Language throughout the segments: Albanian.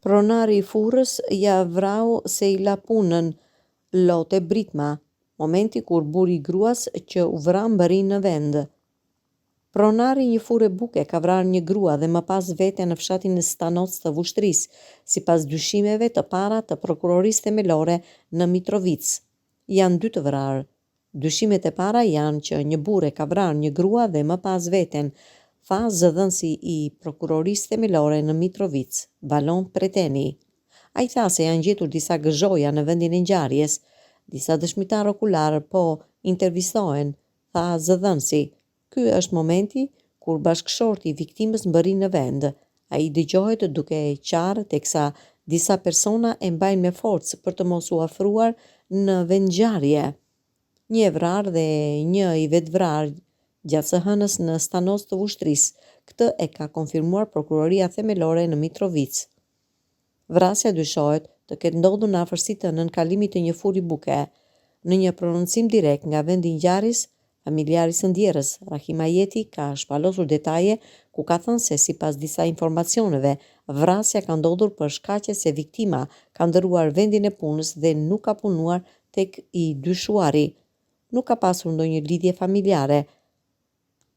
Pronari i furrës ja vrau se i la punën Lote Britma, momenti kur buri i gruas që u vra mbëri në vend. Pronari i një furre buke ka vrarë një grua dhe më pas vete në fshatin e Stanoc të Vushtrisë, sipas dyshimeve të para të prokurorisë themelore në Mitrovic. Janë 2 të vrarë. Dyshimet e para janë që një burr ka vrarë një grua dhe më pas veten, tha zëdhënësi i prokurorisë themelore në Mitrovic, Valon Preteni. Ai tha se janë gjetur disa gëzhoja në vendin e ngjarjes. Disa dëshmitar okular po intervistohen, tha zëdhënësi. Ky është momenti kur bashkëshorti i viktimës mbëri në vend. Ai dëgjohet duke qarë teksa disa persona e mbajnë me forcë për të mos u afruar në vendngjarje. Një e vrarë dhe një i vetvrarë gjatë së hënës në Stanoc të Vushtrisë. Këtë e ka konfirmuar prokuroria themelore në Mitrovic. Vrasja dyshohet të ketë ndodhur në afërsi të nënkalimit të një furri buke. Në një prononcim direkt nga vendi i ngjarjes, familjari i së ndjerës, Rahim Ajeti, ka shpalosur detaje ku ka thënë se sipas disa informacioneve, vrasja ka ndodhur për shkaqe se viktima ka ndëruar vendin e punës dhe nuk ka punuar tek i dyshuari. Nuk ka pasur ndonjë lidhje familjare.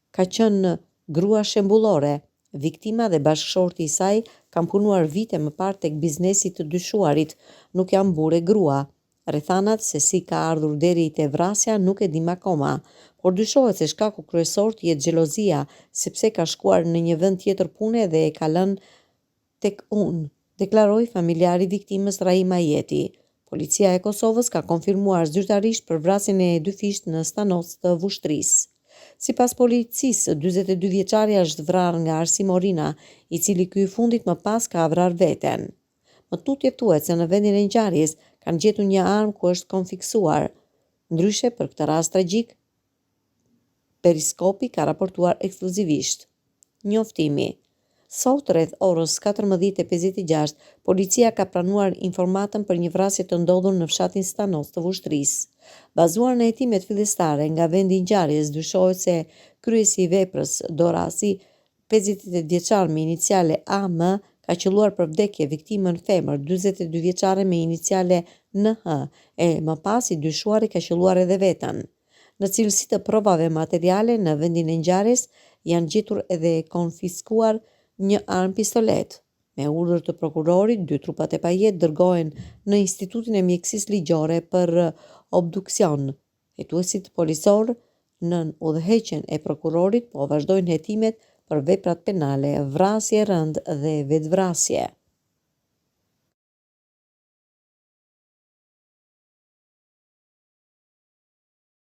Ka qenë grua shembullore. Viktima dhe bashkëshorti i saj kanë punuar vite më parë tek biznesi të dyshuarit, nuk janë burë e grua. Rrethanat se si ka ardhur deri te vrasja nuk e dim akoma, por dyshohet se shkaku kryesor të jetë xhelozia, sepse ka shkuar në një vend tjetër pune dhe e ka lënë tek unë, deklaroi familjari i viktimës Rahim Ajeti. Policia e Kosovës ka konfirmuar zyrtarisht për vrasjen e 2 fisht në Stanoc të Vushtrisë. Sipas policisë, 42 vjeçaria është vrarë nga Arsim Orina, i cili ky i fundit më pas ka vrarë veten. Më tutje thuhet se në vendin e ngjarjes kanë gjetur një armë ku është konfiksuar. Ndryshe për këtë rast tragjik, Periskopi ka raportuar ekskluzivisht. Njoftimi. Sot rreth orës 14:56, policia ka pranuar informatën për një vrasje të ndodhur në fshatin Stanoc të Vushtrisë. Bazuar në hetimet fillestare nga vendi i ngjarjes, dyshohet se kryesi i veprës, Dorasi, 58 vjeçar me iniciale AM, ka qelluar për vdekje viktimën femër 42 vjeçare me iniciale NH, e më pas i dyshuari ka qelluar edhe veten. Në cilësi të provave materiale në vendin e ngjarjes janë gjetur edhe konfiskuar një armë pistolet. Me urdhër të prokurorit, 2 trupat e pajet dërgohen në Institutin e Mjekësisë Ligjore për obduksion. Hetuesit policor nën udhëheqjen e prokurorit po vazhdojnë hetimet për veprat penale, vrasje rënd dhe vetvrasje.